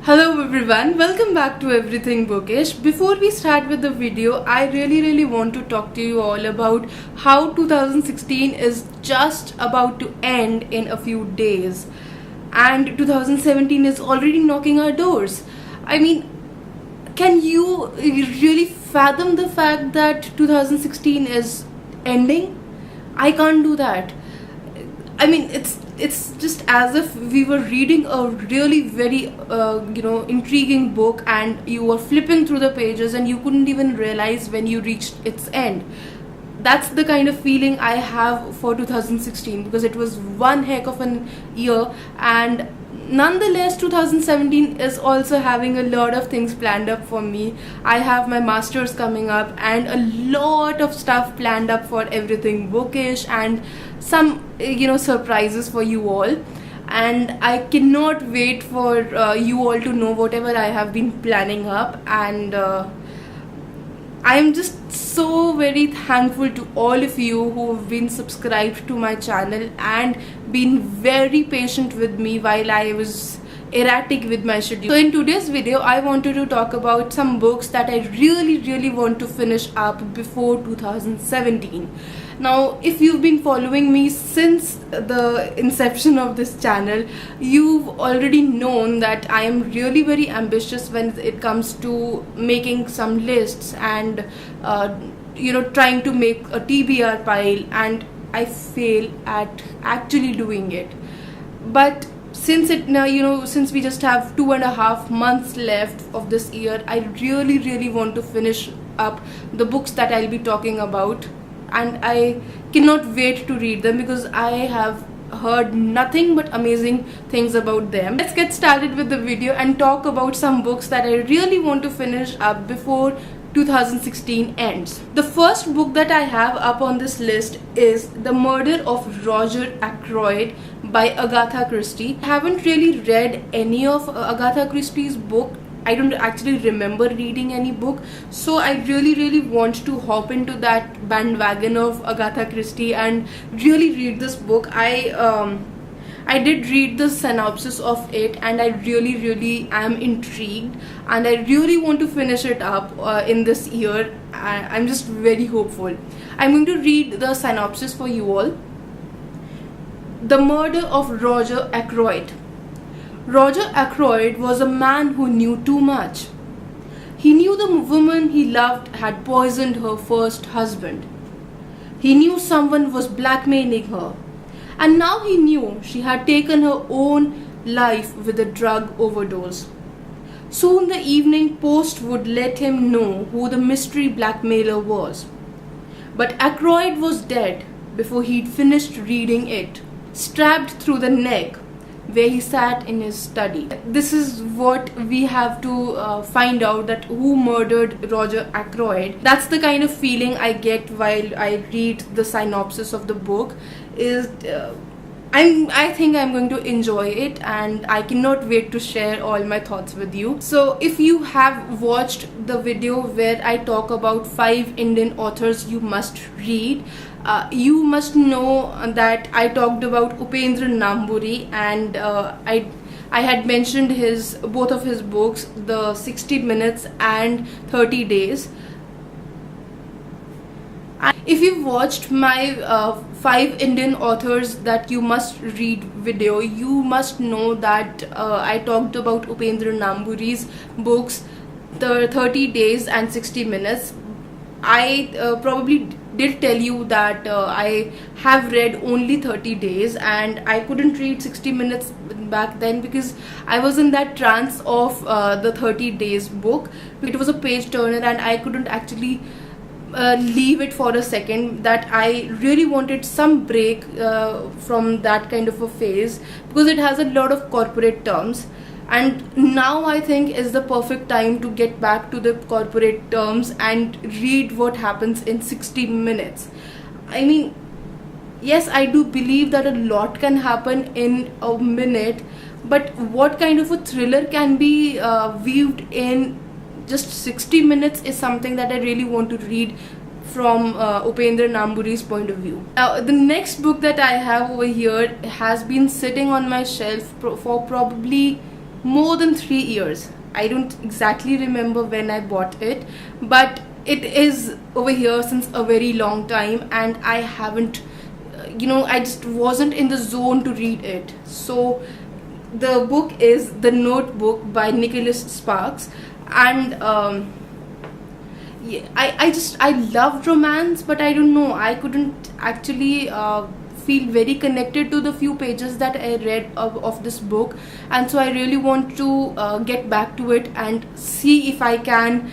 Hello everyone, welcome back to Everything Bookish. Before we start with the video, I really want to talk to you all about how 2016 is just about to end in a few days and 2017 is already knocking our doors. I mean, can you really fathom the fact that 2016 is ending? I can't do that. I mean, it's just as if we were reading a really very intriguing book and you were flipping through the pages and you couldn't even realize when you reached its end. That's the kind of feeling I have for 2016 because it was one heck of an year, and nonetheless 2017 is also having a lot of things planned up for me. I have my masters coming up and a lot of stuff planned up for Everything Bookish and some surprises for you all, and I cannot wait for you all to know whatever I have been planning up. And I am just so very thankful to all of you who have been subscribed to my channel and been very patient with me while I was erratic with my schedule. So in today's video, I wanted to talk about some books that I really want to finish up before 2017. Now, if you've been following me since the inception of this channel, you've already known that I am really very ambitious when it comes to making some lists and trying to make a TBR pile, and I fail at actually doing it. But since since we just have 2.5 months left of this year, I really want to finish up the books that I'll be talking about, and I cannot wait to read them because I have heard nothing but amazing things about them. Let's get started with the video and talk about some books that I really want to finish up before 2016 ends. The first book that I have up on this list is The Murder of Roger Ackroyd by Agatha Christie. I haven't really read any of Agatha Christie's book. I don't actually remember reading any book, so I really want to hop into that bandwagon of Agatha Christie and really read this book. I did read the synopsis of it and I really am intrigued, and I really want to finish it up in this year. I'm just very hopeful. I'm going to read the synopsis for you all. The Murder of Roger Ackroyd. Roger Ackroyd was a man who knew too much. He knew the woman he loved had poisoned her first husband. He knew someone was blackmailing her. And now he knew she had taken her own life with a drug overdose. Soon the Evening Post would let him know who the mystery blackmailer was. But Ackroyd was dead before he'd finished reading it, stabbed through the neck where he sat in his study. This is what we have to find out, that who murdered Roger Ackroyd. That's the kind of feeling I get while I read the synopsis of the book. I think I'm going to enjoy it, and I cannot wait to share all my thoughts with you. So if you have watched the video where I talk about 5 Indian authors you must read, you must know that I talked about Upendra Namburi, and I had mentioned both of his books, the 60 Minutes and 30 Days. If you've watched my 5 Indian authors that you must read video, you must know that I talked about Upendra Namburi's books, the 30 Days and 60 Minutes. I probably did tell you that I have read only 30 Days and I couldn't read 60 Minutes back then because I was in that trance of the 30 Days book. It was a page turner and I couldn't actually leave it for a second. That I really wanted some break from that kind of a phase because it has a lot of corporate terms, and now I think is the perfect time to get back to the corporate terms and read what happens in 60 minutes. I mean, yes, I do believe that a lot can happen in a minute, but what kind of a thriller can be weaved in just 60 minutes is something that I really want to read from Upendra Namburi's point of view. Now, the next book that I have over here has been sitting on my shelf for probably more than 3 years. I don't exactly remember when I bought it, but it is over here since a very long time, and I haven't, I just wasn't in the zone to read it. So the book is The Notebook by Nicholas Sparks, and yeah, I loved romance, but I don't know, I couldn't actually feel very connected to the few pages that I read of this book, and so I really want to get back to it and see if I can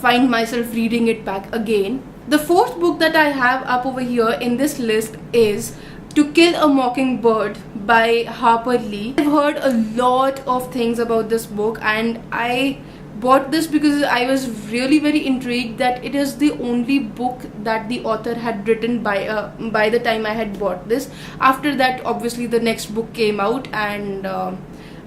find myself reading it back again. The fourth book that I have up over here in this list is To Kill a Mockingbird by Harper Lee. I've heard a lot of things about this book, and I bought this because I was really very intrigued that it is the only book that the author had written by the time I had bought this. After that, obviously the next book came out, and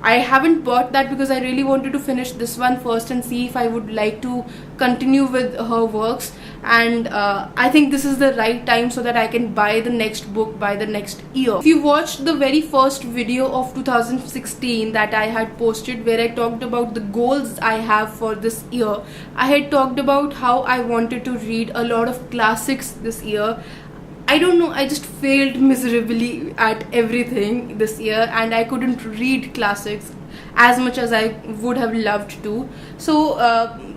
I haven't bought that because I really wanted to finish this one first and see if I would like to continue with her works, and I think this is the right time so that I can buy the next book by the next year. If you watched the very first video of 2016 that I had posted, where I talked about the goals I have for this year, I had talked about how I wanted to read a lot of classics this year. I don't know, I just failed miserably at everything this year, and I couldn't read classics as much as I would have loved to. So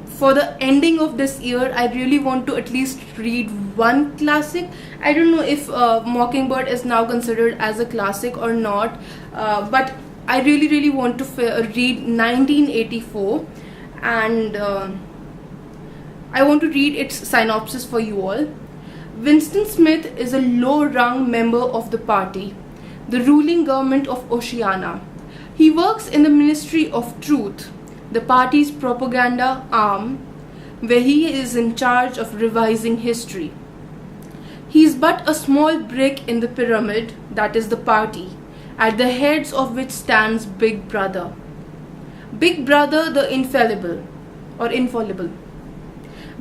for the ending of this year, I really want to at least read one classic. I don't know if Mockingbird is now considered as a classic or not, but I really want to read 1984, and I want to read its synopsis for you all. Winston Smith is a low-rung member of the party, the ruling government of Oceania. He works in the Ministry of Truth, the party's propaganda arm, where he is in charge of revising history. He is but a small brick in the pyramid that is the party, at the heads of which stands Big Brother. Big Brother the infallible, or infallible.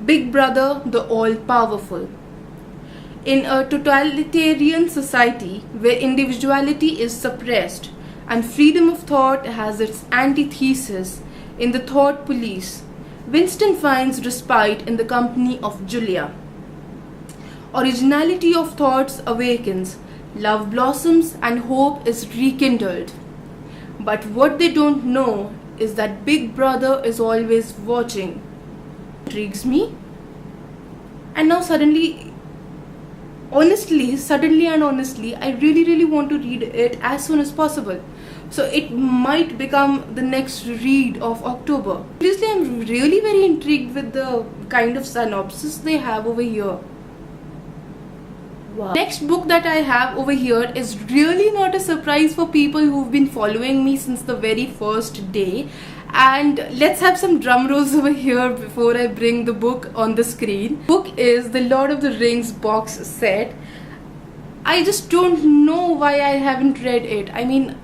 Big Brother the all-powerful. In a totalitarian society where individuality is suppressed and freedom of thought has its antithesis in the thought police, Winston finds respite in the company of Julia. Originality of thoughts awakens, love blossoms, and hope is rekindled. But what they don't know is that Big Brother is always watching. Intrigues me. And now suddenly and honestly, I really want to read it as soon as possible. So it might become the next read of October. Seriously, I'm really very intrigued with the kind of synopsis they have over here. Wow. Next book that I have over here is really not a surprise for people who've been following me since the very first day. And let's have some drum rolls over here before I bring the book on the screen. The book is The Lord of the Rings box set. I just don't know why I haven't read it. I mean,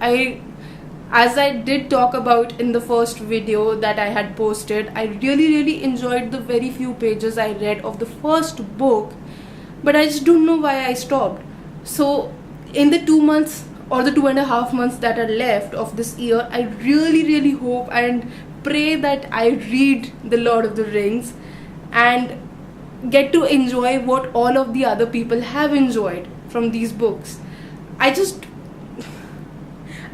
as I did talk about in the first video that I had posted, I really enjoyed the very few pages I read of the first book, but I just don't know why I stopped. So in the 2 months or the 2.5 months that are left of this year, I really hope and pray that I read The Lord of the Rings and get to enjoy what all of the other people have enjoyed from these books. I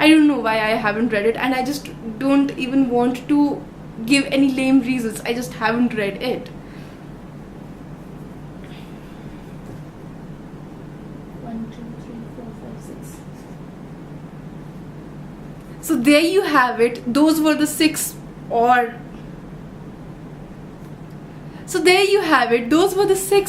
don't know why I haven't read it, and I just don't even want to give any lame reasons. I just haven't read it. So there you have it. Those were the six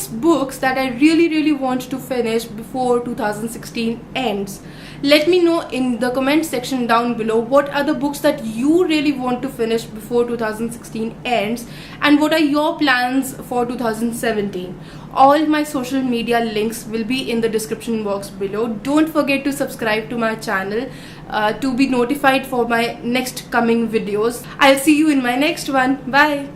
books that I really want to finish before 2016 ends. Let me know in the comment section down below what are the books that you really want to finish before 2016 ends, and what are your plans for 2017. All my social media links will be in the description box below. Don't forget to subscribe to my channel to be notified for my next coming videos. I'll see you in my next one. Bye.